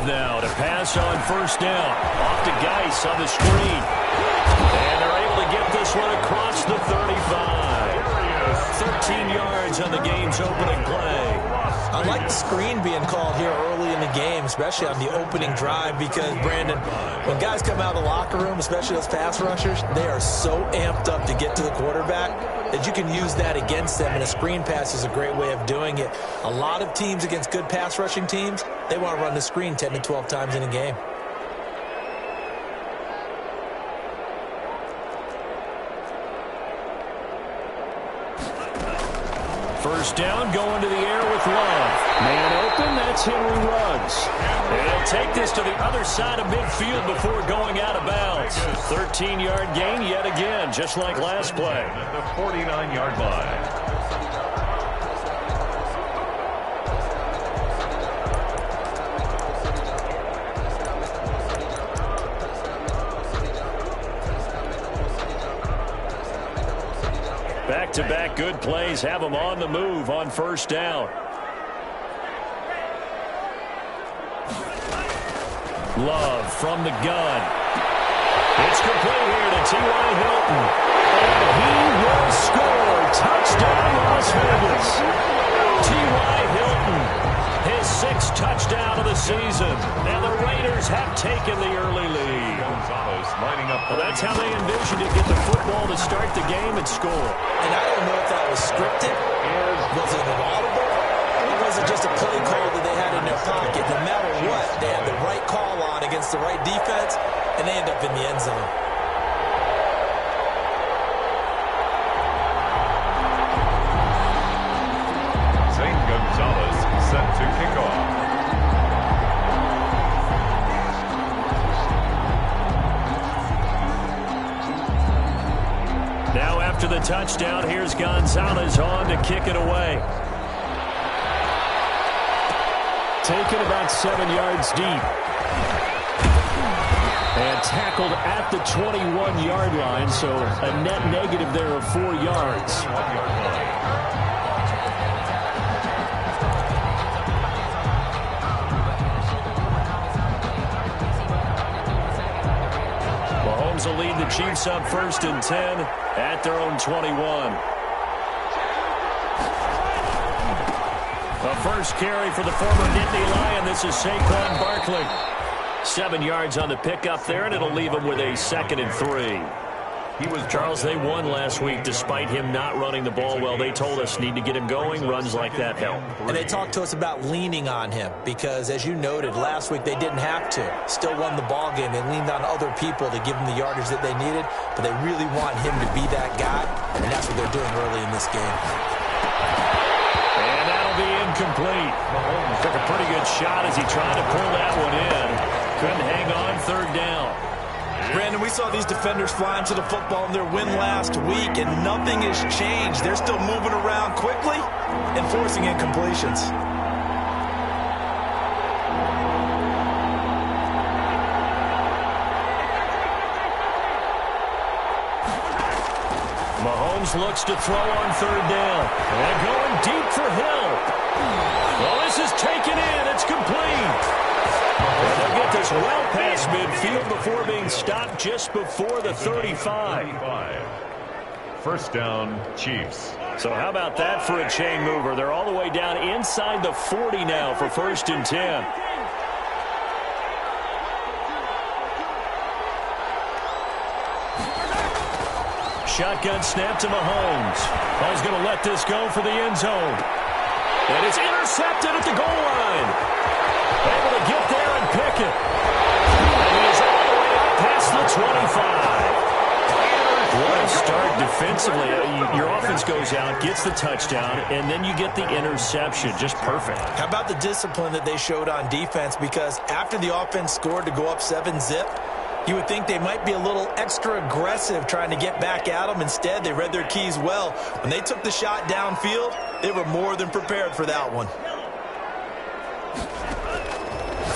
Love now to pass on first down. Off to Geis on the screen. And they're able to get this one across the 35. 13 yards on the game's opening play. I like the screen being called here early in the game, especially on the opening drive, because, Brandon, when guys come out of the locker room, especially those pass rushers, they are so amped up to get to the quarterback that you can use that against them, and a screen pass is a great way of doing it. A lot of teams against good pass rushing teams, they want to run the screen 10 to 12 times in a game. First down, going to the air with Love. Man open, that's Henry Ruggs. And he'll take this to the other side of midfield before going out of bounds. 13-yard gain yet again, just like last play. At the 49-yard line. Back-to-back good plays have them on the move on first down. Love from the gun. It's complete here to T.Y. Hilton. And he will score. Touchdown, Las Vegas. T.Y. Hilton, his sixth touchdown of the season. And the Raiders have taken the early lead. Well, that's how they envisioned it, get the football to start the game and score. And I don't know if that was scripted. Was it audible? Or was it just a play call that they had in their pocket? No matter what, they had the right call on against the right defense, and they end up in the end zone. Zane Gonzalez set to kick off. Now after the touchdown, here's Gonzalez on to kick it away. Taken about 7 yards deep. And tackled at the 21-yard line, so a net negative there of 4 yards. Mahomes will lead the Chiefs up 1st and 10 at their own 21. The first carry for the former Nittany Lion. This is Saquon Barkley. 7 yards on the pickup there, and it'll leave him with a 2nd and 3. Charles, they won last week despite him not running the ball well. They told us need to get him going. Runs like that help. And they talked to us about leaning on him because, as you noted, last week they didn't have to. Still won the ball game. They leaned on other people to give them the yardage that they needed, but they really want him to be that guy, and that's what they're doing early in this game. And that'll be incomplete. Mahomes took a pretty good shot as he tried to pull that one in. Couldn't hang on 3rd down. Brandon, we saw these defenders flying to the football in their win last week, and nothing has changed. They're still moving around quickly and forcing incompletions. Mahomes looks to throw on 3rd down. And going deep for Hill. Well, this is taken in. It's complete. And they'll get this well past midfield before being stopped just before the 35. 1st down, Chiefs. So how about that for a chain mover? They're all the way down inside the 40 now for 1st and 10. Shotgun snap to Mahomes. He's going to let this go for the end zone. And it's intercepted at the goal line. Able to get there and pick it. And he is all the way up past the 25. What a start defensively. Your offense goes out, gets the touchdown, and then you get the interception. Just perfect. How about the discipline that they showed on defense? Because after the offense scored to go up 7-zip, you would think they might be a little extra aggressive trying to get back at them. Instead, they read their keys well. When they took the shot downfield, they were more than prepared for that one.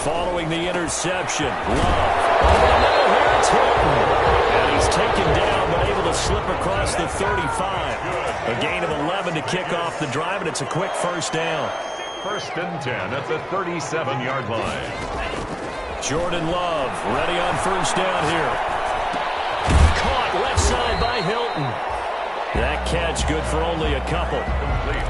Following the interception, Love. Oh, here it's Hilton. And he's taken down, but able to slip across the 35. A gain of 11 to kick off the drive, and it's a quick 1st down. 1st and 10 at the 37-yard line. Jordan Love ready on first down here. Caught left side by Hilton. That catch good for only a couple.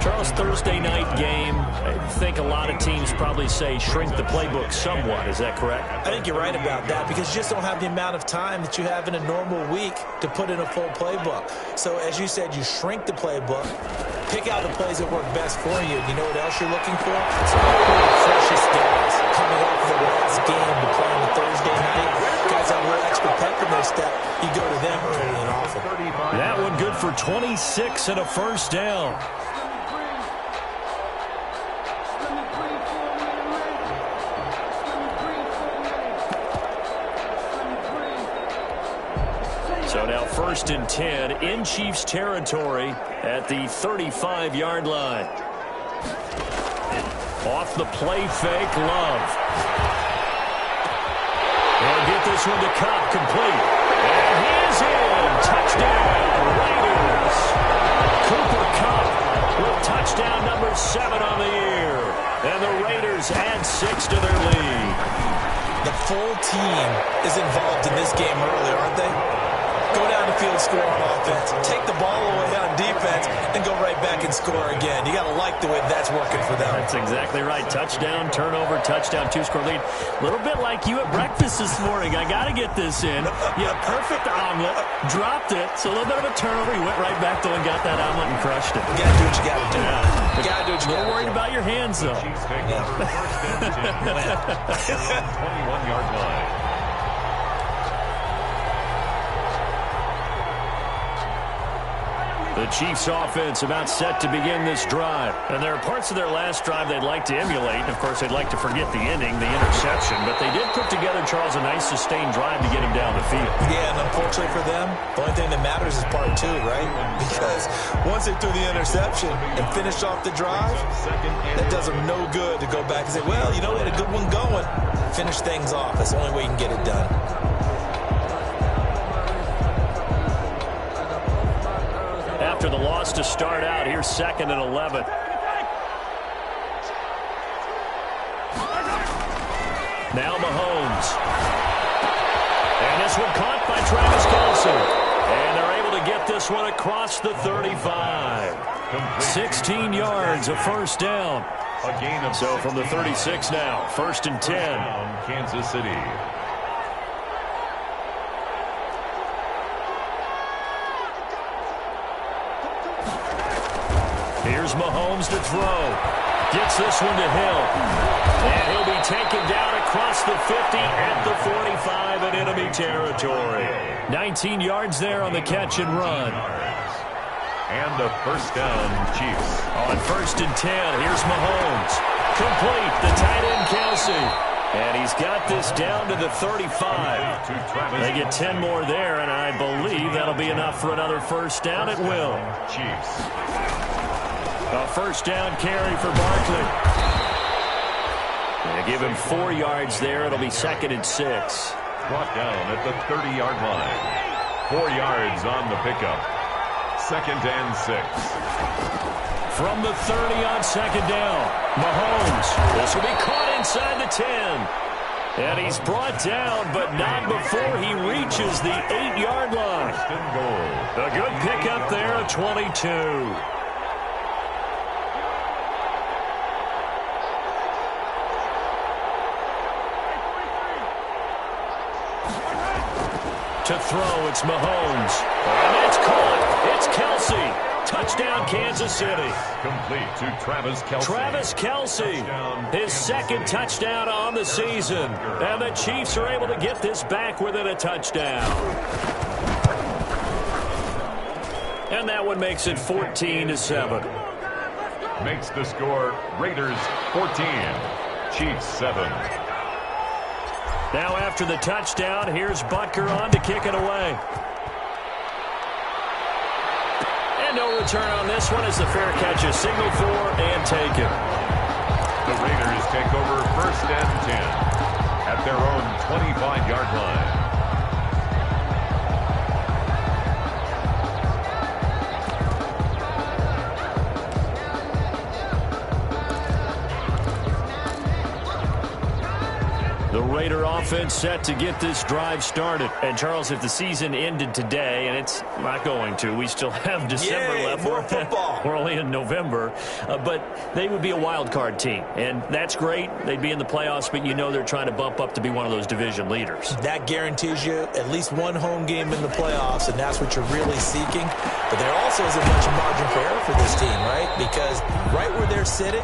Charles, Thursday night game, I think a lot of teams probably say shrink the playbook somewhat. Is that correct? I think you're right about that because you just don't have the amount of time that you have in a normal week to put in a full playbook. So as you said, you shrink the playbook, pick out the plays that work best for you. You know what else you're looking for? Some of the freshest guys coming off of the last game to play on the Thursday night. Guys have a little extra pep in their step. You go to them early and often. That one good for 26 and a first down. So now 1st and 10 in Chiefs territory at the 35-yard line. Off the play fake, Love. They'll get this one to Cobb, complete. And he is in. Touchdown, Raiders. Cooper Kupp with touchdown number 7 on the year. And the Raiders add 6 to their lead. The full team is involved in this game early, aren't they? Go down the field, score on offense. Take the ball away on defense, and go right back and score again. You got to like the way that's working for them. That's exactly right. Touchdown, turnover, touchdown, 2-score lead. A little bit like you at breakfast this morning. I got to get this in. You had a perfect omelet, dropped it, so a little bit of a turnover. You went right back, though, and got that omelet and crushed it. You got to do what you got to do. Yeah. You got to do what you got to do. A little worried about your hands, though. Chiefs take over first and 10 around 21-yard line. The Chiefs offense about set to begin this drive. And there are parts of their last drive they'd like to emulate. And, of course, they'd like to forget the ending, the interception. But they did put together, Charles, a nice sustained drive to get him down the field. Yeah, and unfortunately for them, the only thing that matters is part 2, right? Because once they threw the interception and finished off the drive, that does them no good to go back and say, well, you know, we had a good one going. Finish things off. That's the only way you can get it done. After the loss to start out, here's 2nd and 11. Now Mahomes. And this one caught by Travis Kelce. And they're able to get this one across the 35. 16 yards, a first down. A gain of So from the 36 now, 1st and 10. Kansas City. Here's Mahomes to throw. Gets this one to Hill. And he'll be taken down across the 50 at the 45 in enemy territory. 19 yards there on the catch and run. And a first down, Chiefs. On 1st and 10, here's Mahomes. Complete, the tight end Kelce. And he's got this down to the 35. They get 10 more there, and I believe that'll be enough for another first down. It will. Chiefs. A first down carry for Barkley. They give him 4 yards there. It'll be 2nd and 6. Brought down at the 30-yard line. 4 yards on the pickup. 2nd and 6. From the 30 on 2nd down. Mahomes. This will be caught inside the 10. And he's brought down, but not before he reaches the 8-yard line. First and goal. A good pickup there at 22. To throw, it's Mahomes. And it's caught. It's Kelce. Touchdown, Kansas City. Complete to Travis Kelce. Travis Kelce, his 2nd touchdown on the season. And the Chiefs are able to get this back within a touchdown. And that one makes it 14-7. Makes the score Raiders 14, Chiefs 7. Now after the touchdown, here's Butker on to kick it away. And no return on this one as the fair catch is signaled for and taken. The Raiders take over 1st and 10 at their own 25-yard line. The Raider offense set to get this drive started. And, Charles, if the season ended today, and it's not going to, we still have December left. More football. We're only in November. But they would be a wild card team. And that's great. They'd be in the playoffs, but you know they're trying to bump up to be one of those division leaders. That guarantees you at least one home game in the playoffs, and that's what you're really seeking. But there also isn't much margin for error for this team, right? Because right where they're sitting,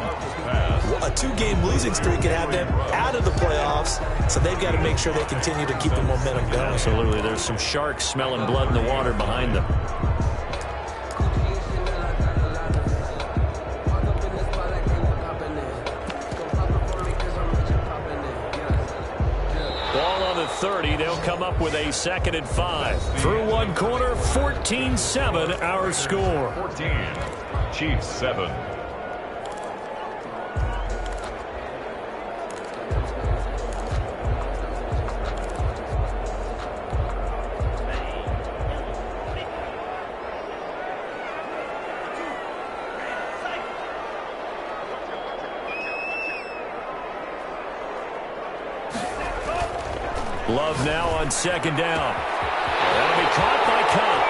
a 2-game losing streak could have them out of the playoffs, so they've got to make sure they continue to keep the momentum going. Absolutely. There's some sharks smelling blood in the water behind them. Ball on the 30. They'll come up with a 2nd and 5. Through one quarter, 14-7 our score. 14. Chiefs 7. Love now on 2nd down. That'll be caught by Cobb.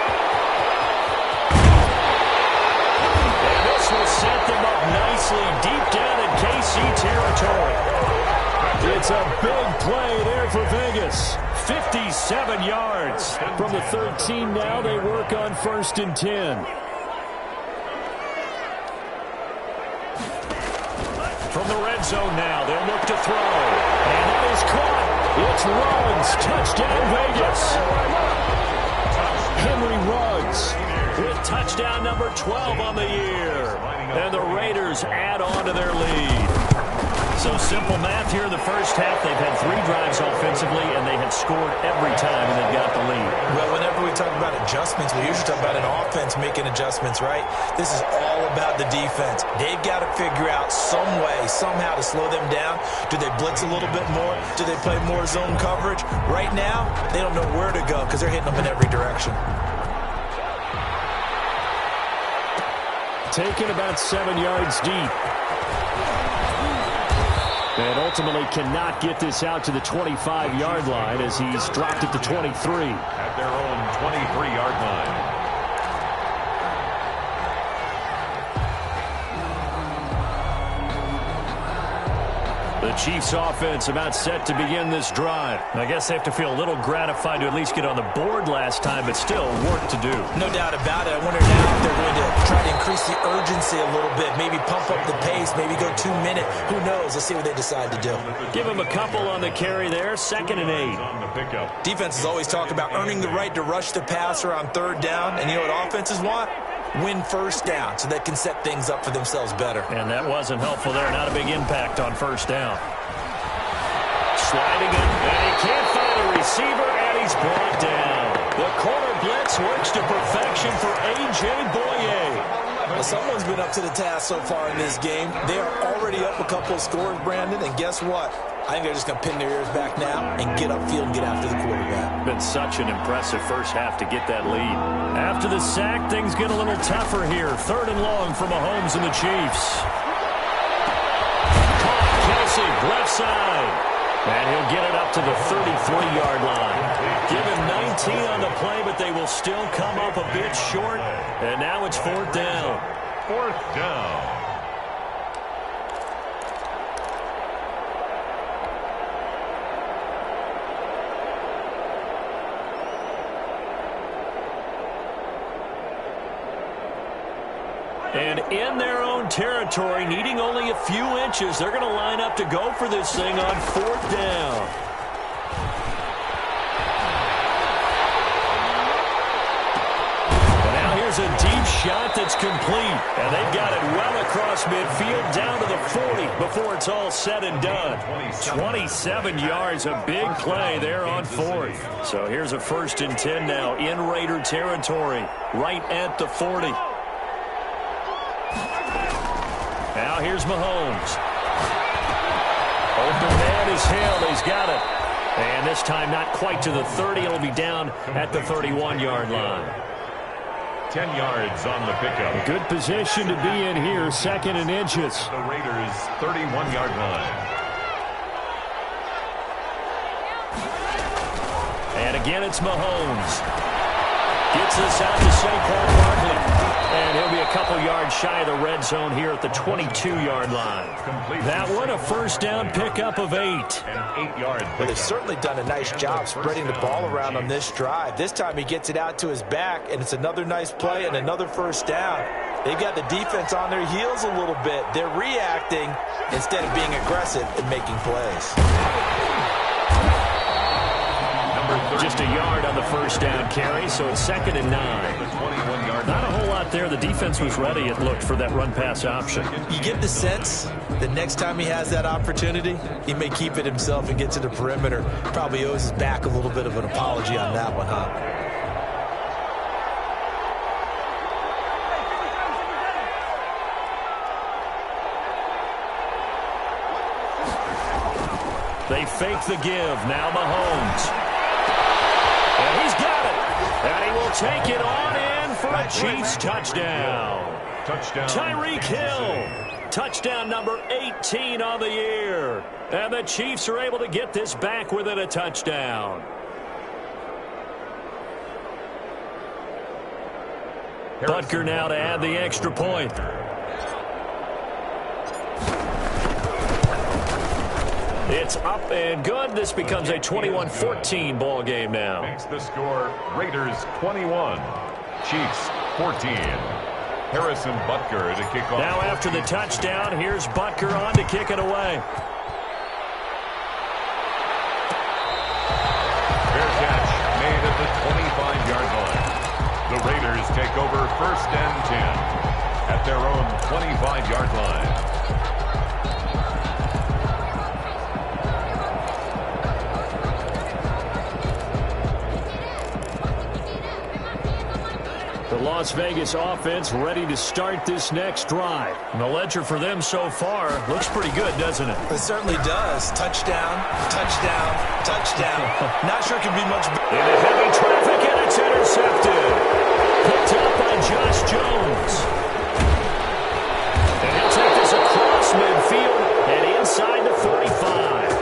And this will set them up nicely deep down in KC territory. It's a big play there for Vegas. 57 yards. From the 13 now, they work on 1st and 10. From the red zone now, they'll look to throw. And that is caught. It's Ruggs. Touchdown, Vegas. Henry Ruggs with touchdown number 12 on the year. And the Raiders add on to their lead. So simple math here in the first half. They've had 3 drives offensively, and they have scored every time, and they've got the lead. Well, whenever we talk about adjustments, we usually talk about an offense making adjustments, right? This is all about the defense. They've got to figure out some way, somehow to slow them down. Do they blitz a little bit more? Do they play more zone coverage? Right now, they don't know where to go because they're hitting them in every direction. Taken about 7 yards deep. And ultimately cannot get this out to the 25-yard line as he's dropped at the 23. At their own 23-yard line. The Chiefs offense about set to begin this drive. I guess they have to feel a little gratified to at least get on the board last time, but still work to do. No doubt about it. I wonder now if they're going to try to increase the urgency a little bit, maybe pump up the pace, maybe go 2-minute. Who knows? Let's see what they decide to do. Give them a couple on the carry there, 2nd and 8. On the pickup. Defenses always talk about earning the right to rush the passer on 3rd down, and you know what offenses want? Win 1st down so they can set things up for themselves better. And that wasn't helpful there. Not a big impact on 1st down. Sliding in, and he can't find a receiver, and he's brought down. The corner blitz works to perfection for A.J. Boye. Well, someone's been up to the task so far in this game. They are already up a couple of scores, Brandon, and guess what? I think they're just going to pin their ears back now and get upfield and get after the quarterback. Been such an impressive first half to get that lead. After the sack, things get a little tougher here. 3rd and long for Mahomes and the Chiefs. Caught Kelsey, left side. And he'll get it up to the 33-yard line. Given 19 on the play, but they will still come up a bit short. And now it's 4th down. 4th down. And in their own territory, needing only a few inches, they're going to line up to go for this thing on 4th down. And now here's a deep shot that's complete. And they've got it well across midfield down to the 40 before it's all said and done. 27 yards, a big play there on 4th. So here's a 1st and 10 now in Raider territory, right at the 40. Now here's Mahomes. Open man is Hill. He's got it. And this time not quite to the 30. It'll be down at the 31-yard line. 10 yards on the pickup. Good position to be in here. 2nd and inches. The Raiders' 31-yard line. Again, it's Mahomes. Gets this out to Saquon Barkley. And he'll be a couple yards shy of the red zone here at the 22-yard line. That one, a first down pickup of 8. Well, they've certainly done a nice job spreading the ball around on this drive. This time he gets it out to his back, and it's another nice play and another first down. They've got the defense on their heels a little bit. They're reacting instead of being aggressive and making plays. Just a yard on the first down carry, so it's 2nd and 9. Not a whole lot there. The defense was ready, it looked, for that run-pass option. You get the sense that next time he has that opportunity, he may keep it himself and get to the perimeter. Probably owes his back a little bit of an apology on that one, huh? They fake the give. Now Mahomes. And he's got it. And he will take it on in for a Chiefs touchdown. Tyreek Hill. Touchdown number 18 on the year. And the Chiefs are able to get this back within a touchdown. Butker now to add the extra point. It's up and good. This becomes a 21-14 ball game now. Makes the score Raiders 21, Chiefs 14. Harrison Butker to kick off. Now after the touchdown, here's Butker on to kick it away. Fair catch made at the 25-yard line. The Raiders take over 1st and 10 at their own 25-yard line. The Las Vegas offense ready to start this next drive. And the ledger for them so far looks pretty good, doesn't it? It certainly does. Touchdown, touchdown, touchdown. Not sure it can be much better. Into heavy traffic, and it's intercepted. Picked up by Josh Jones. And he'll take this across midfield and inside the 45.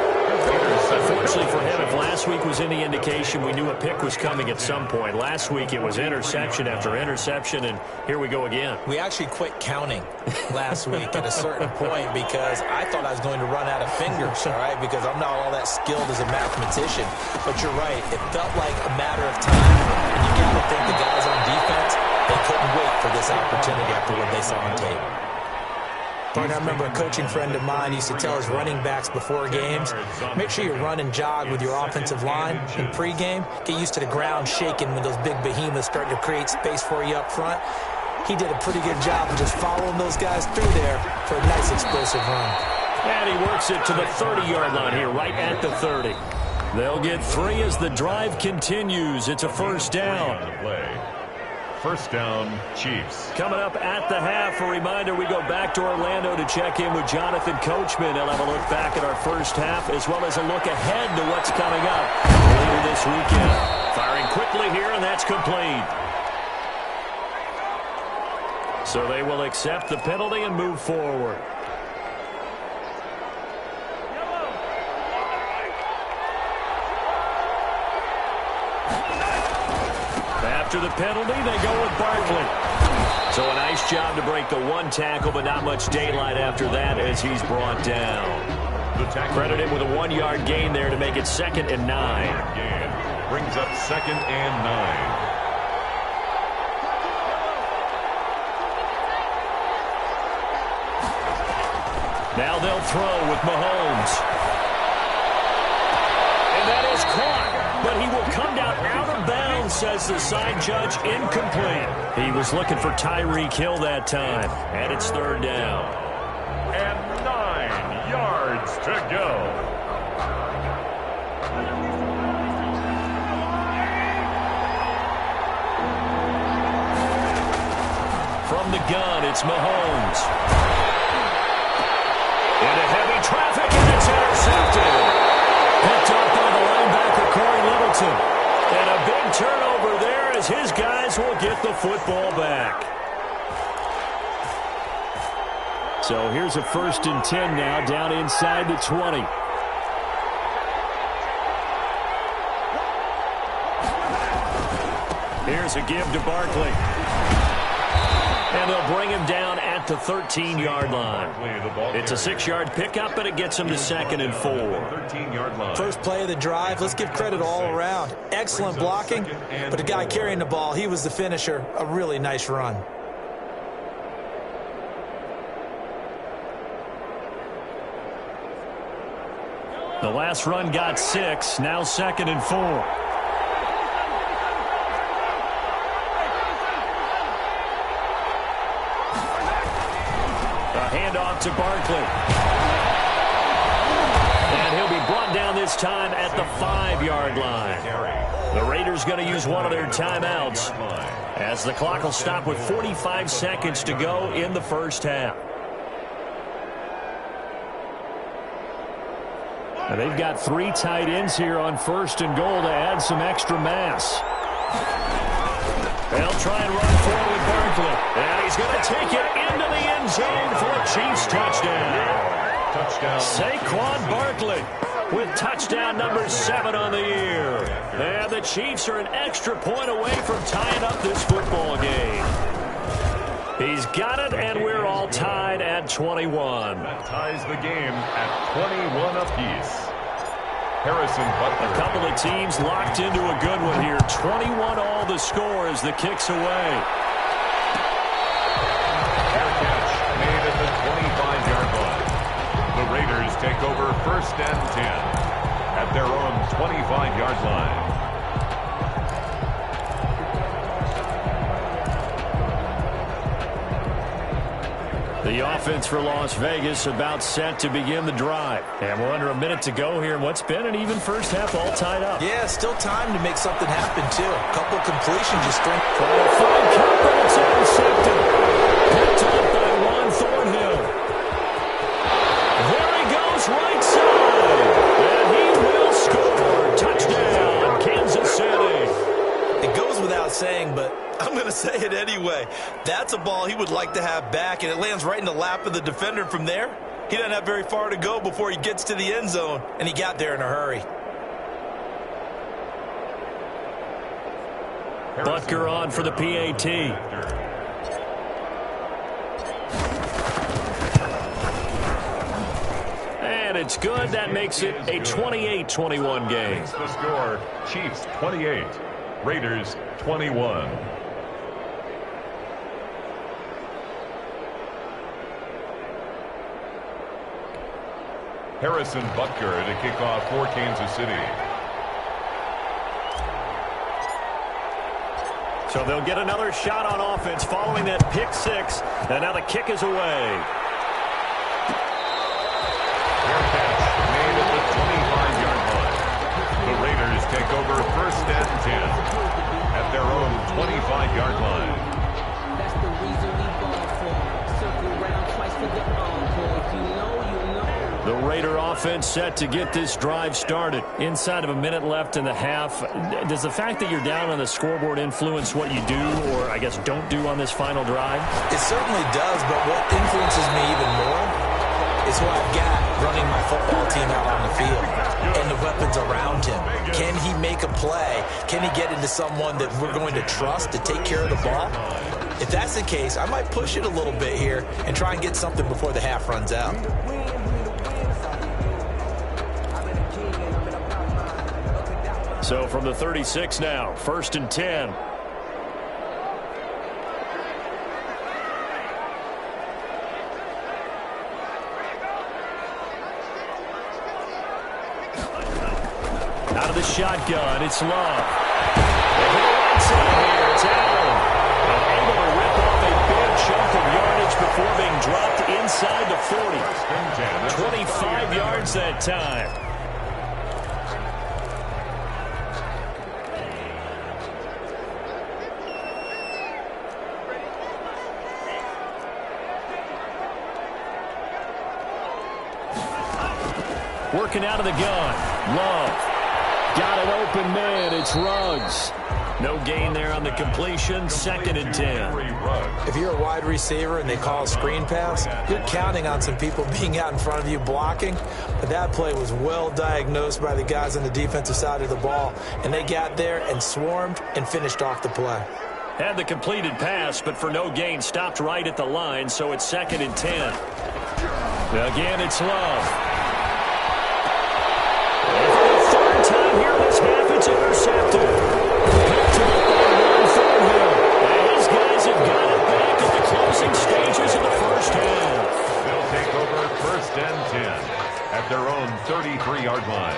Unfortunately for him, if last week was any indication, we knew a pick was coming at some point. Last week it was interception after interception, and here we go again. We actually quit counting last week at a certain point because I thought I was going to run out of fingers, all right, because I'm not all that skilled as a mathematician. But you're right. It felt like a matter of time, and you got to think the guys on defense, they couldn't wait for this opportunity after what they saw on tape. I remember a coaching friend of mine used to tell his running backs before games, make sure you run and jog with your offensive line in pregame. Get used to the ground shaking when those big behemoths start to create space for you up front. He did a pretty good job of just following those guys through there for a nice explosive run. And he works it to the 30-yard line here, right at the 30. They'll get 3 as the drive continues. It's a first down. First down, Chiefs. Coming up at the half, a reminder, we go back to Orlando to check in with Jonathan Coachman. He'll have a look back at our first half, as well as a look ahead to what's coming up later this weekend. Firing quickly here, and that's complete. So they will accept the penalty and move forward. After the penalty, they go with Barkley. So a nice job to break the one tackle, but not much daylight after that as he's brought down. Credit him with a 1-yard gain there to make it 2nd and 9. Brings up 2nd and 9. Now they'll throw with Mahomes. And that is caught, but he will come down out of bounds, says the side judge, incomplete. He was looking for Tyreek Hill that time, and it's 3rd down. And 9 yards to go. From the gun, it's Mahomes. Into heavy traffic, and it's intercepted. Picked up by the linebacker, Corey Littleton. And a big turnover there as his guys will get the football back. So here's a 1st and 10 now, down inside the 20. Here's a give to Barkley. And they'll bring him down at the 13-yard line. It's a 6-yard pickup, but it gets him to 2nd and 4. First play of the drive, let's give credit all around. Excellent blocking, but the guy carrying the ball, he was the finisher. A really nice run. The last run got 6, now 2nd and 4. Handoff to Barkley. And he'll be brought down this time at the 5-yard line. The Raiders going to use one of their timeouts as the clock will stop with 45 seconds to go in the first half. Now they've got 3 tight ends here on 1st and goal to add some extra mass. They'll try and run forward with Barkley. And he's going to take it into the end zone for a Chiefs touchdown. Saquon Barkley with touchdown number 7 on the year. And the Chiefs are an extra point away from tying up this football game. He's got it, and we're all tied at 21. That ties the game at 21 apiece. Harrison Butker. A couple of teams locked into a good one here. 21 all the score as the kick's away. Fair catch made at the 25-yard line. The Raiders take over 1st and 10 at their own 25-yard line. The offense for Las Vegas about set to begin the drive. And we're under a minute to go here in what's been an even first half, all tied up. Yeah, still time to make something happen, too. A couple completions just strength. Trying to find Cooper. It's intercepted. Picked up by Juan Thornhill. There he goes, right side. And he will score. Touchdown, Kansas City. It goes without saying, but I'm going to say it anyway. That's a ball he would like to have back, and it lands right in the lap of the defender from there. He doesn't have very far to go before he gets to the end zone, and he got there in a hurry. Butker on for the PAT. And it's good. That makes it a 28-21 game. The score, Chiefs 28, Raiders 21. Harrison Butker to kick off for Kansas City. So they'll get another shot on offense following that pick 6. And now the kick is away. Fair catch made at the 25-yard line. The Raiders take over 1st and 10 at their own 25-yard line. That's the reason we ball for. Circle around twice for the encore. If you know, you know. The Raider offense set to get this drive started. Inside of a minute left in the half. Does the fact that you're down on the scoreboard influence what you do, or I guess don't do on this final drive? It certainly does, but what influences me even more is who I've got running my football team out on the field and the weapons around him. Can he make a play? Can he get into someone that we're going to trust to take care of the ball? If that's the case, I might push it a little bit here and try and get something before the half runs out. So from the 36 now, 1st and 10. Out of the shotgun, it's Love. It's Allen. Able to rip off a big chunk of yardage before being dropped inside the 40. 25 yards that time. Working out of the gun. Love. Got an open man. It's Ruggs. No gain there on the completion, 2nd and 10. If you're a wide receiver and they call a screen pass, you're counting on some people being out in front of you blocking. But that play was well diagnosed by the guys on the defensive side of the ball, and they got there and swarmed and finished off the play. Had the completed pass, but for no gain, stopped right at the line, so it's 2nd and 10. Again, it's Love. And for the 3rd time here this half, it's intercepted. Picked up by Will Thornhill. And his guys have got it back at the closing stages of the first half. They'll take over 1st and 10 at their own 33-yard line.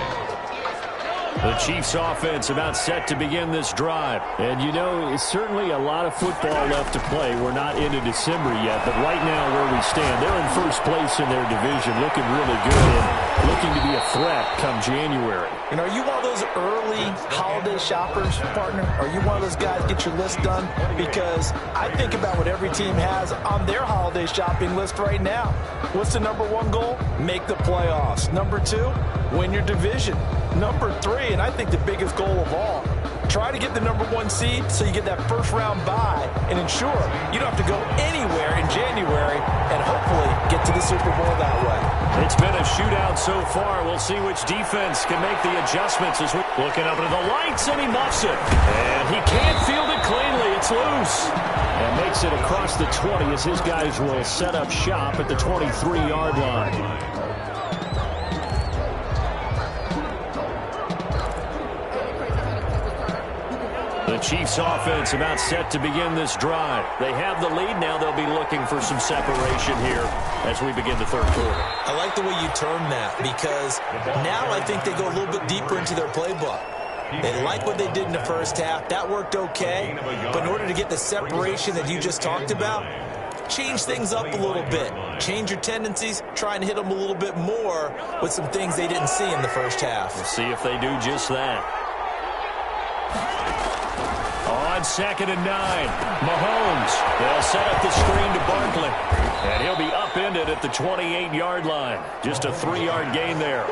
The Chiefs offense about set to begin this drive. And, you know, it's certainly a lot of football left to play. We're not into December yet, but right now where we stand, they're in first place in their division, looking really good and looking to be a threat come January. You know, are you one of those early holiday shoppers, partner? Are you one of those guys get your list done? Because I think about what every team has on their holiday shopping list right now. What's the number 1 goal? Make the playoffs. Number 2, win your division. Number 3, and I think the biggest goal of all, try to get the number 1 seed so you get that first-round bye and ensure you don't have to go anywhere in January and hopefully get to the Super Bowl that way. It's been a shootout so far. We'll see which defense can make the adjustments as we're looking up into the lights, and he muffs it. And he can't field it cleanly. It's loose. And makes it across the 20 as his guys will set up shop at the 23-yard line. The Chiefs offense about set to begin this drive. They have the lead. Now they'll be looking for some separation here as we begin the 3rd quarter. I like the way you term that because now I think they go a little bit deeper into their playbook. They like what they did in the first half. That worked okay. But in order to get the separation that you just talked about, change things up a little bit. Change your tendencies. Try and hit them a little bit more with some things they didn't see in the first half. We'll see if they do just that. On 2nd and 9, Mahomes. They'll set up the screen to Barkley. And he'll be upended at the 28-yard line. Just a 3-yard gain there.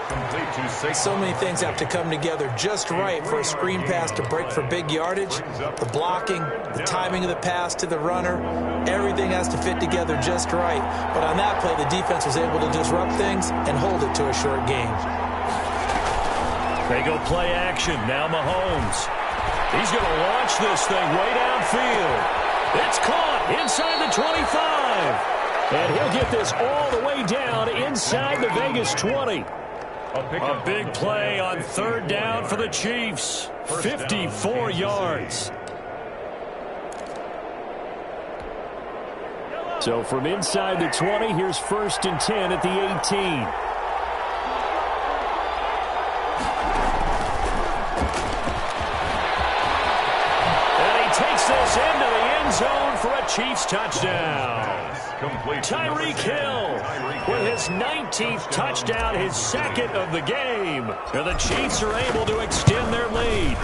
So many things have to come together just right for a screen pass to break for big yardage. The blocking, the timing of the pass to the runner, everything has to fit together just right. But on that play, the defense was able to disrupt things and hold it to a short gain. They go play action. Now Mahomes. He's going to launch this thing way downfield. It's caught inside the 25. And he'll get this all the way down inside the Vegas 20. A big play on 3rd down for the Chiefs. 54 yards. So from inside the 20, here's 1st and 10 at the 18. This into the end zone for a Chiefs touchdown. Tyreek Hill with his 19th touchdown, his 2nd of the game. And the Chiefs are able to extend their lead.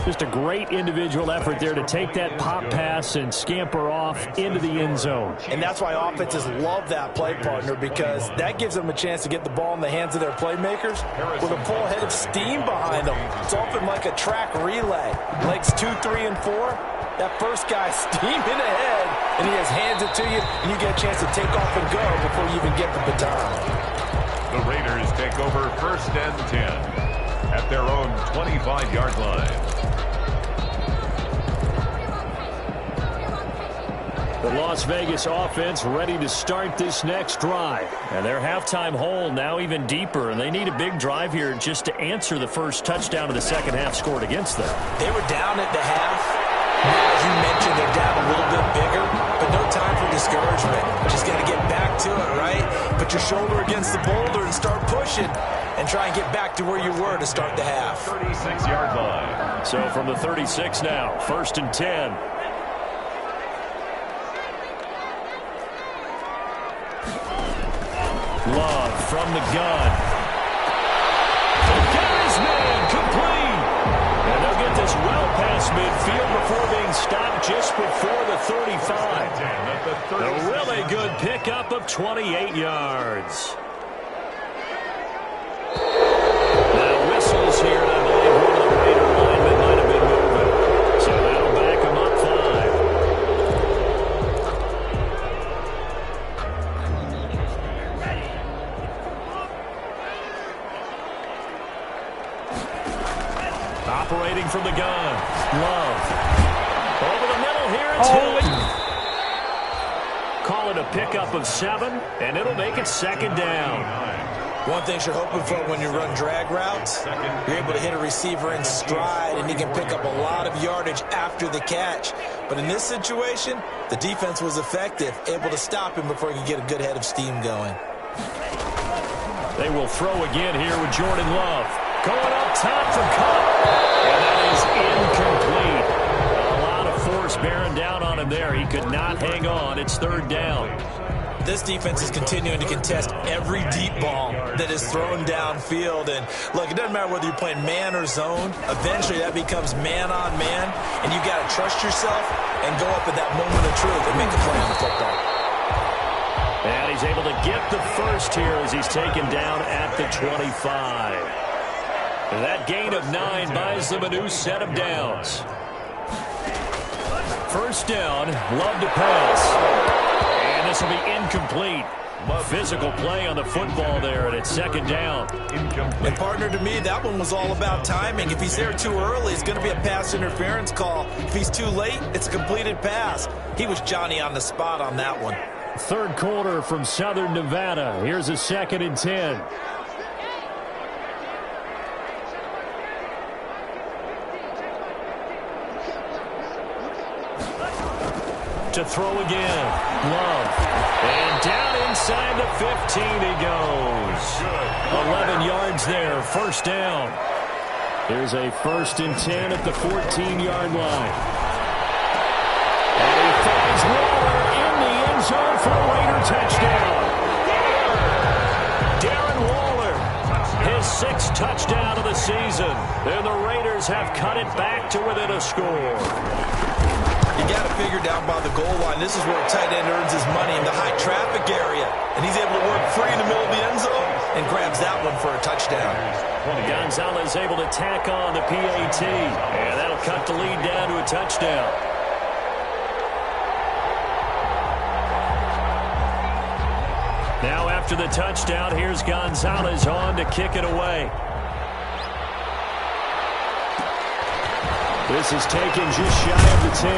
Just a great individual effort there to take that pop pass and scamper off into the end zone. And that's why offenses love that play, partner, because that gives them a chance to get the ball in the hands of their playmakers with a full head of steam behind them. It's often like a track relay. Legs 2, 3, and 4. That first guy steaming ahead, and he hands it to you, and you get a chance to take off and go before you even get the baton. The Raiders take over 1st and 10 at their own 25-yard line. The Las Vegas offense ready to start this next drive. And their halftime hole now even deeper, and they need a big drive here just to answer the first touchdown of the second half scored against them. They were down at the half. Now, as you mentioned, they're down a little bit bigger, but no time for discouragement. Just got to get back to it, right? Put your shoulder against the boulder and start pushing and try and get back to where you were to start the half. 36-yard line. So from the 36 now, 1st and 10. Love from the gun. Got his man complete. And they'll get this well past midfield before being stopped just before the 35. A really good pickup of 28 yards. Now whistles here, and I believe one of the Raider linemen might have been moving. So rotating from the gun. Love. Over the middle here, it's Hill. Call it a pickup of 7, and it'll make it second down. One thing you're hoping for when you run drag routes, you're able to hit a receiver in stride, and he can pick up a lot of yardage after the catch. But in this situation, the defense was effective, able to stop him before he could get a good head of steam going. They will throw again here with Jordan Love. Going up top for Cup. And that is incomplete. A lot of force bearing down on him there. He could not hang on. It's third down. This defense is continuing to contest every deep ball that is thrown downfield. And, look, it doesn't matter whether you're playing man or zone. Eventually, that becomes man-on-man, and you got to trust yourself and go up at that moment of truth and make a play on the football. And he's able to get the first here as he's taken down at the 25. And that gain of 9 buys them a new set of downs. First down, Love to pass. And this will be incomplete. Physical play on the football there, and it's second down. And, partner, to me, that one was all about timing. If he's there too early, it's going to be a pass interference call. If he's too late, it's a completed pass. He was Johnny on the spot on that one. Third quarter from Southern Nevada. Here's a 2nd and 10. To throw again. Love. And down inside the 15 he goes. 11 yards there. First down. Here's a 1st and 10 at the 14-yard line. And he finds Waller in the end zone for a Raider touchdown. Darren Waller, his 6th touchdown of the season. And the Raiders have cut it back to within a score. You got to figure down by the goal line. This is where a tight end earns his money in the high traffic area. And he's able to work free in the middle of the end zone and grabs that one for a touchdown. Gonzalez able to tack on the PAT. And that'll cut the lead down to a touchdown. Now after the touchdown, here's Gonzalez on to kick it away. This is taken just shy of the 10.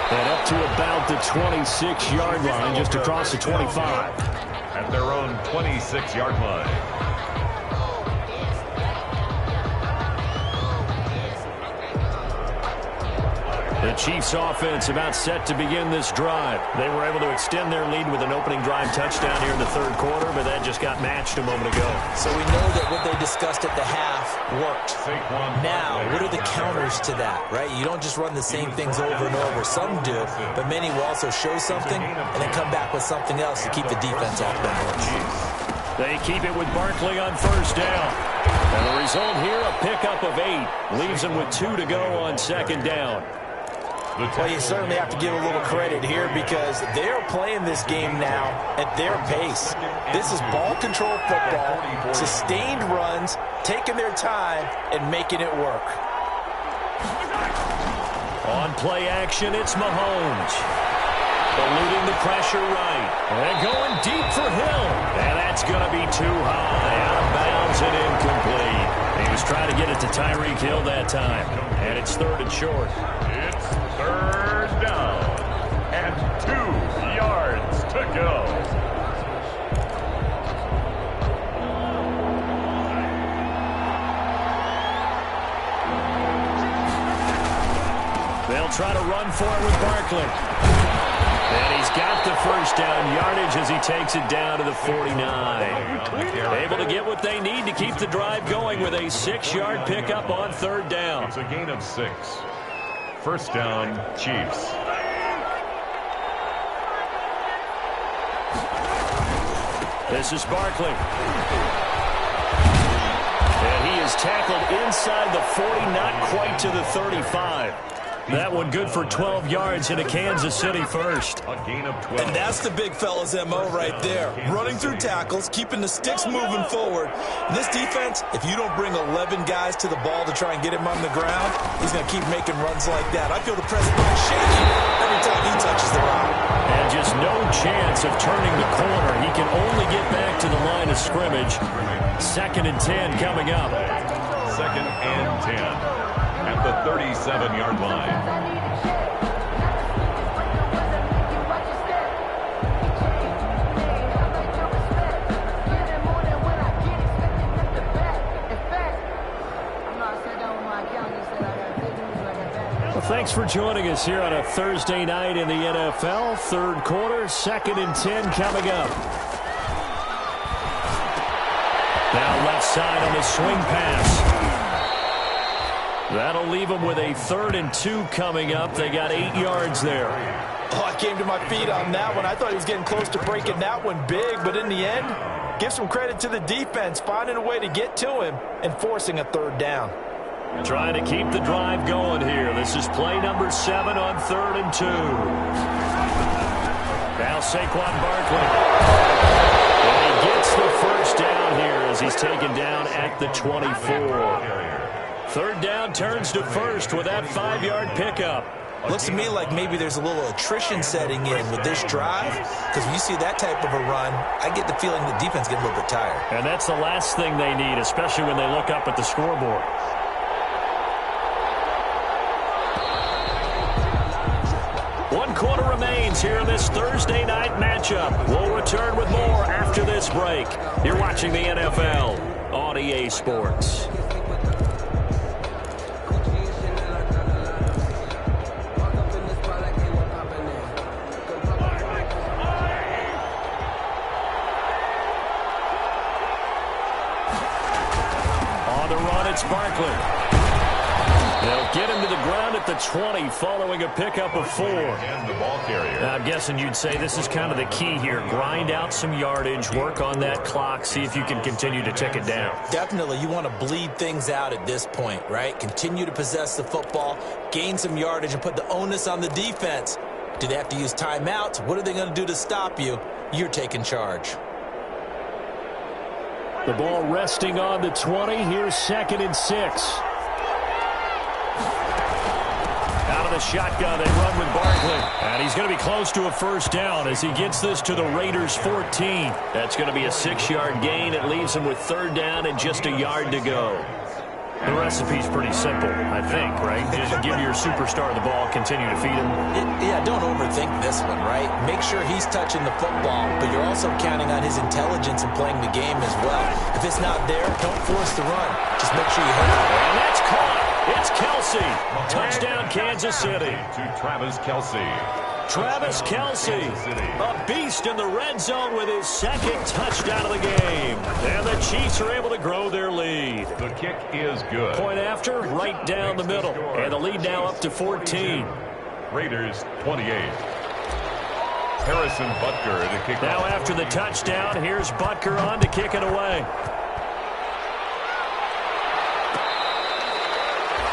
And up to about the 26-yard line, just across the 25. At their own 26-yard line. The Chiefs offense about set to begin this drive. They were able to extend their lead with an opening drive touchdown here in the third quarter, but that just got matched a moment ago. So we know that what they discussed at the half worked. Now, what are the counters to that, right? You don't just run the same things over and over. Some do, but many will also show something and then come back with something else to keep the defense off balance. They keep it with Barkley on first down. And the result here, a pickup of 8. Leaves them with 2 to go on second down. Well, you certainly have to give a little credit here because they're playing this game now at their pace. This is ball control football, sustained runs, taking their time, and making it work. On play action, it's Mahomes. Eluding the pressure right. And going deep for Hill. And that's going to be too high. Out of bounds and incomplete. He was trying to get it to Tyreek Hill that time. And it's 3rd and short. It's 3rd down. And 2 yards to go. They'll try to run for it with Barkley. And he's got the first down yardage as he takes it down to the 49. Able to get what they need to keep the drive going with a 6-yard pickup on 3rd down. It's a gain of 6. First down, Chiefs. This is Barkley. And he is tackled inside the 40, not quite to the 35. That one good for 12 yards in a Kansas City first. A gain of 12. And that's the big fella's MO right there. Running through tackles, keeping the sticks moving forward. This defense, if you don't bring 11 guys to the ball to try and get him on the ground, he's going to keep making runs like that. I feel the press line shaking every time he touches the rock. And just no chance of turning the corner. He can only get back to the line of scrimmage. 2nd and 10 coming up. 2nd and 10. at the 37-yard line. Well, thanks for joining us here on a Thursday night in the NFL. Third quarter, 2nd and 10 coming up. Now left side on the swing pass. That'll leave them with a 3rd and 2 coming up. They got 8 yards there. Oh, I came to my feet on that one. I thought he was getting close to breaking that one big, but in the end, give some credit to the defense, finding a way to get to him and forcing a 3rd down. Trying to keep the drive going here. This is play number 7 on 3rd and 2. Now Saquon Barkley. And he gets the first down here as he's taken down at the 24. 3rd down turns to 1st with that 5-yard pickup. Looks to me like maybe there's a little attrition setting in with this drive, because when you see that type of a run, I get the feeling the defense gets a little bit tired. And that's the last thing they need, especially when they look up at the scoreboard. One quarter remains here in this Thursday night matchup. We'll return with more after this break. You're watching the NFL on EA Sports. On the run, it's Barkley. They'll get him to the ground at the 20 following a pickup of 4. And the ball carrier. I'm guessing you'd say this is kind of the key here. Grind out some yardage, work on that clock, see if you can continue to tick it down. Definitely, you want to bleed things out at this point, right? Continue to possess the football, gain some yardage, and put the onus on the defense. Do they have to use timeouts? What are they going to do to stop you? You're taking charge. The ball resting on the 20. Here's 2nd and 6. Out of the shotgun, they run with Barkley. And he's going to be close to a first down as he gets this to the Raiders' 14. That's going to be a 6-yard gain. It leaves him with 3rd down and just a yard to go. The recipe's pretty simple, I think, right? Just give your superstar the ball, continue to feed him. Yeah, don't overthink this one, right? Make sure he's touching the football, but you're also counting on his intelligence and playing the game as well. If it's not there, don't force the run. Just make sure you hit it. And that's caught. It's Kelsey. Touchdown, Kansas City. To Travis Kelce. Travis Kelce, a beast in the red zone with his 2nd touchdown of the game. And the Chiefs are able to grow their lead. The kick is good. Point after, right down the middle. And the lead now up to 14. Raiders 28. Harrison Butker to kick Now off. after the touchdown, here's Butker on to kick it away.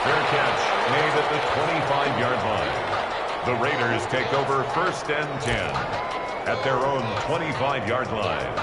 Fair catch made at the 25-yard line. The Raiders take over 1st and 10 at their own 25-yard line.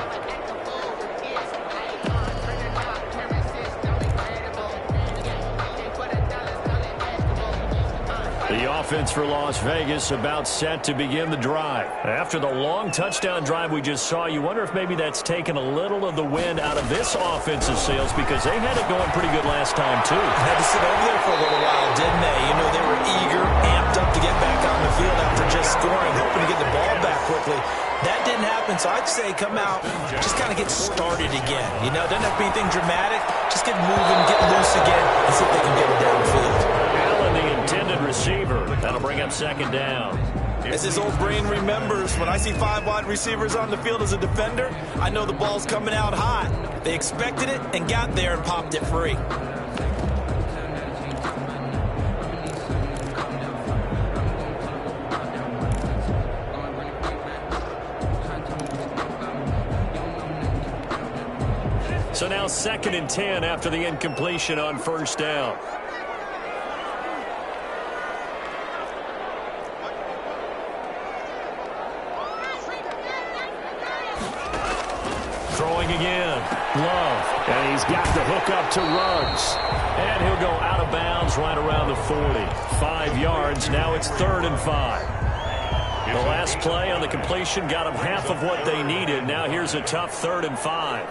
The offense for Las Vegas about set to begin the drive. After the long touchdown drive we just saw, you wonder if maybe that's taken a little of the wind out of this offensive sails, because they had it going pretty good last time, too. Had to sit over there for a little while, didn't they? You know, they were eager, amped up to get back on the field after just scoring, hoping to get the ball back quickly. That didn't happen, so I'd say come out, just kind of get started again. You know, doesn't have to be anything dramatic. Just get moving, get loose again, and see if they can get it downfield. Allen, the intended receiver. That'll bring up 2nd down. As his old brain remembers, when I see 5 wide receivers on the field as a defender, I know the ball's coming out hot. They expected it and got there and popped it free. So now 2nd and 10 after the incompletion on 1st down. Throwing again. Love. And he's got the hook up to Ruggs. And he'll go out of bounds right around the 40. 5 yards. Now it's 3rd and 5. The last play on the completion got them half of what they needed. Now here's a tough 3rd and 5.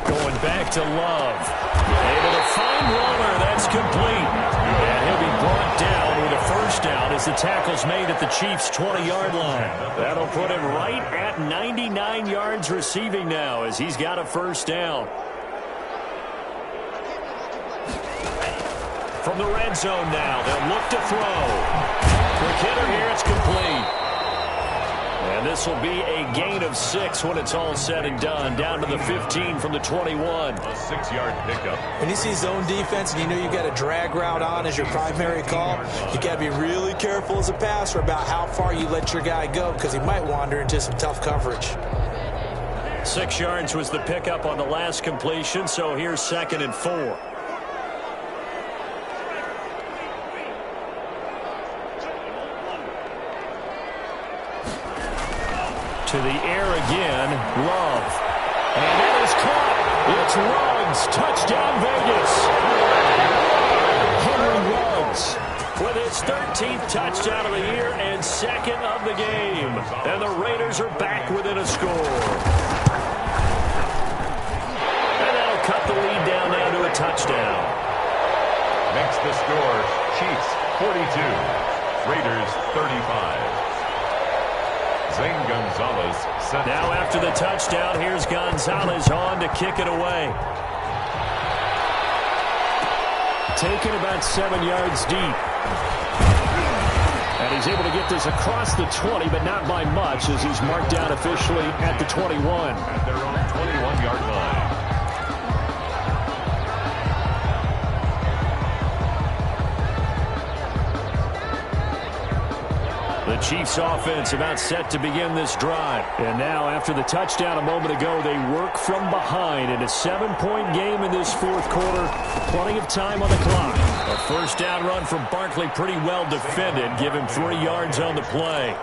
Going back to Love. Able to find Waller. That's complete. And he'll be brought down with a first down as the tackle's made at the Chiefs' 20-yard line. That'll put him right at 99 yards receiving now as he's got a first down. From the red zone now, they'll look to throw. Quick hitter here, it's complete. And this will be a gain of 6 when it's all said and done. Down to the 15 from the 21. A 6-yard pickup. When you see zone defense and you know you've got a drag route on as your primary call, you got to be really careful as a passer about how far you let your guy go because he might wander into some tough coverage. 6 yards was the pickup on the last completion, so here's 2nd and 4. To the air again, Love. And it is caught. It's Ruggs. Touchdown, Vegas. Henry Ruggs with his 13th touchdown of the year and 2nd of the game. And the Raiders are back within a score. And that'll cut the lead down now to a touchdown. Makes the score Chiefs 42, Raiders 35. Zane Gonzalez set. Now after the touchdown, here's Gonzalez on to kick it away. Taken about 7 yards deep. And he's able to get this across the 20, but not by much as he's marked down officially at the 21. At their own 21-yard line. The Chiefs offense about set to begin this drive. And now after the touchdown a moment ago, they work from behind in a 7-point game in this fourth quarter. Plenty of time on the clock. A first down run from Barkley, pretty well defended. Give him 3 yards on the play.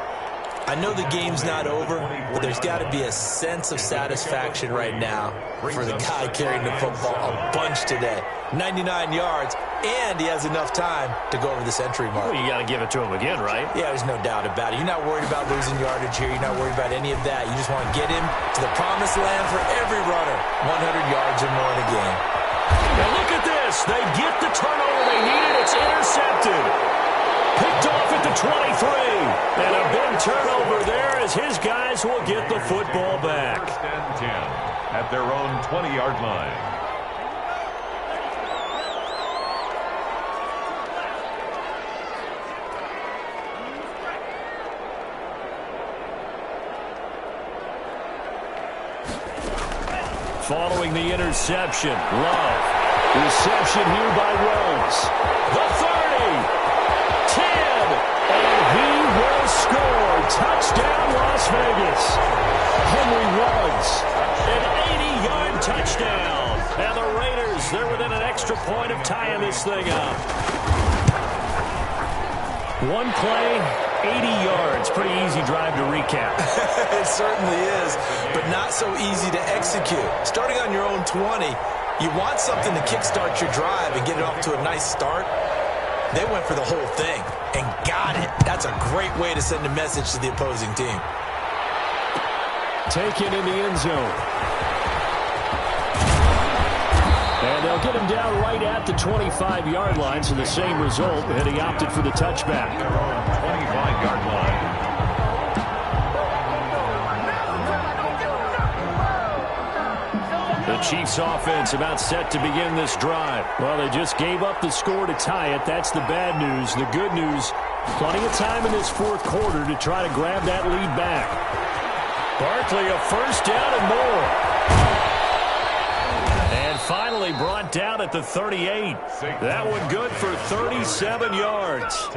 I know the game's not over, but there's got to be a sense of satisfaction right now for the guy carrying the football a bunch today. 99 yards, and he has enough time to go over the century mark. Well, you got to give it to him again, right? Yeah, there's no doubt about it. You're not worried about losing yardage here. You're not worried about any of that. You just want to get him to the promised land for every runner. 100 yards or more in a game. Now look at this. They get the turnover they needed. It's intercepted. Picked off at the 23. And a big turnover there as his guys will get the football back. First and 10 at their own 20-yard line. Following the interception, Love. Reception here by Ruggs. The 30, 10, and he will score. Touchdown, Las Vegas. Henry Ruggs, an 80-yard touchdown. And the Raiders, they're within an extra point of tying this thing up. One play, 80 yards. Pretty easy drive to recap. It certainly is, but not so easy to execute. Starting on your own 20, you want something to kickstart your drive and get it off to a nice start. They went for the whole thing and got it. That's a great way to send a message to the opposing team. Taken in the end zone. And they'll get him down right at the 25-yard line, so the same result, and he opted for the touchback. 25-yard line. The Chiefs offense about set to begin this drive. Well, they just gave up the score to tie it. That's the bad news. The good news, plenty of time in this fourth quarter to try to grab that lead back. Barkley, a first down and more. And finally brought down at the 38. That one good for 37 yards.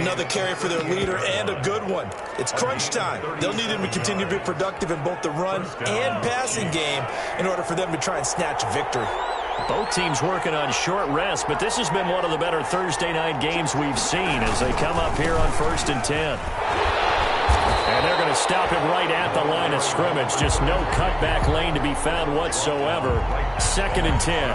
Another carry for their leader and a good one. It's crunch time. They'll need him to continue to be productive in both the run and passing game in order for them to try and snatch a victory. Both teams working on short rest, but this has been one of the better Thursday night games we've seen as they come up here on 1st and 10. And they're going to stop him right at the line of scrimmage. Just no cutback lane to be found whatsoever. 2nd and 10.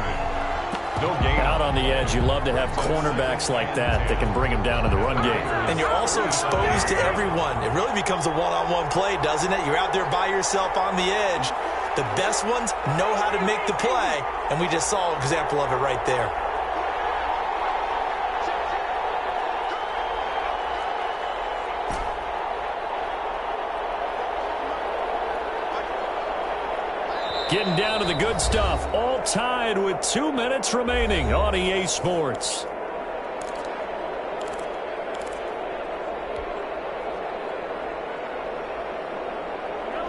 Out on the edge, you love to have cornerbacks like that can bring him down in the run game. And you're also exposed to everyone. It really becomes a one-on-one play, doesn't it? You're out there by yourself on the edge. The best ones know how to make the play, and we just saw an example of it right there. Getting down to the good stuff. All tied with 2 minutes remaining on EA Sports.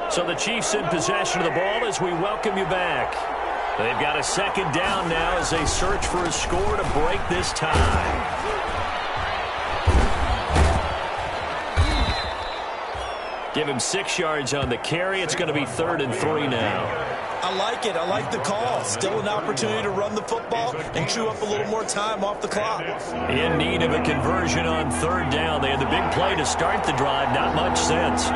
So the Chiefs in possession of the ball as we welcome you back. They've got a second down now as they search for a score to break this tie. Give him 6 yards on the carry. It's going to be 3rd and 3 now. I like it. I like the call. Still an opportunity to run the football and chew up a little more time off the clock. In need of a conversion on 3rd down. They had the big play to start the drive. Not much sense.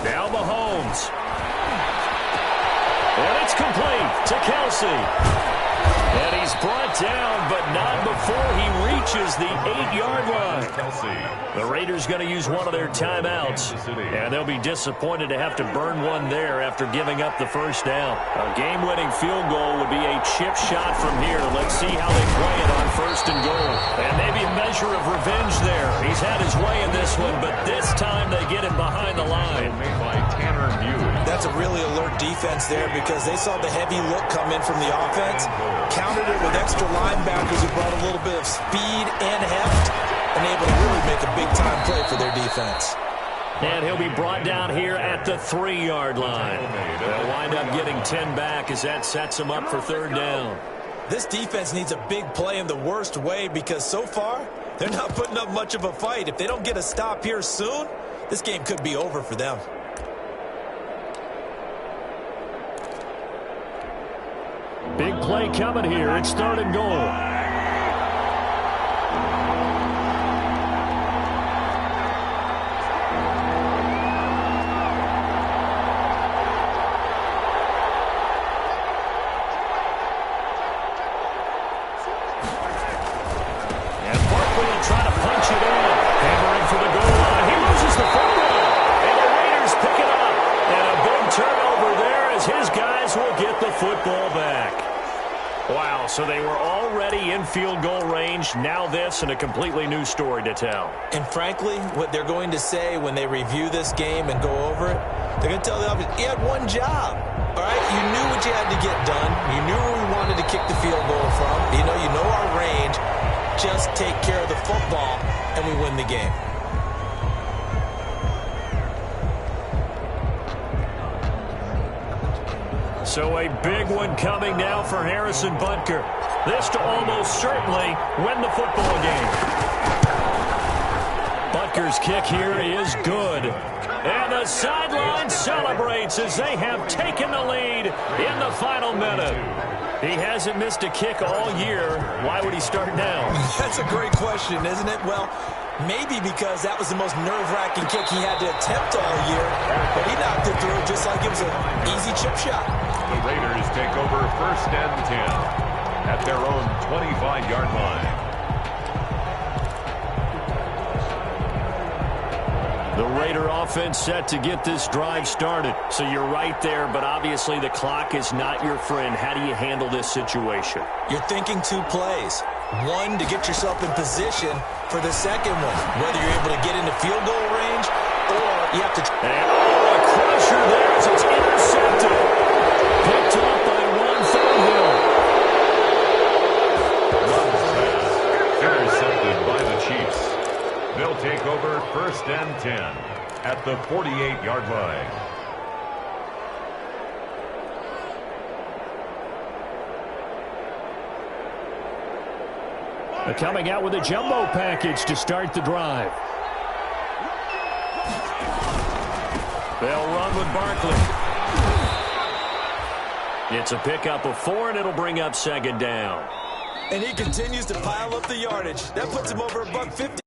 Now Mahomes. And it's complete to Kelsey. And he's brought down, but not before he reaches the 8-yard line. The Raiders going to use one of their timeouts, and they'll be disappointed to have to burn one there after giving up the first down. A game-winning field goal would be a chip shot from here. Let's see how they play it on 1st and goal. And maybe a measure of revenge there. He's had his way in this one, but this time they get him behind the line. That's a really alert defense there because they saw the heavy look come in from the offense, countered it with extra linebackers who brought a little bit of speed and heft, and able to really make a big-time play for their defense. And he'll be brought down here at the 3-yard line. They'll wind up getting 10 back as that sets them up for 3rd down. This defense needs a big play in the worst way because so far, they're not putting up much of a fight. If they don't get a stop here soon, this game could be over for them. Big play coming here. It's 3rd and goal. Football back. Wow, so they were already in field goal range. Now this and a completely new story to tell. And frankly, what they're going to say when they review this game and go over it, they're going to tell the offense, you had one job. All right, you knew what you had to get done. You knew where we wanted to kick the field goal from. You know our range. Just take care of the football, and we win the game. So a big one coming now for Harrison Butker. This to almost certainly win the football game. Butker's kick here is good. And the sideline celebrates as they have taken the lead in the final minute. He hasn't missed a kick all year. Why would he start now? That's a great question, isn't it? Well, maybe because that was the most nerve-wracking kick he had to attempt all year. But he knocked it through just like it was an easy chip shot. The Raiders take over 1st and 10 at their own 25-yard line. The Raider offense set to get this drive started. So you're right there, but obviously the clock is not your friend. How do you handle this situation? You're thinking 2 plays. One, to get yourself in position for the second one, whether you're able to get into field goal range or you have to... And, a crusher there as it's intercepted. Picked up by Ron Thornhill. Intercepted by the Chiefs. They'll take over 1st and 10 at the 48-yard line. They're coming out with a jumbo package to start the drive. They'll run with Barkley. It's a pickup of 4, and it'll bring up 2nd down. And he continues to pile up the yardage. That puts him over $150.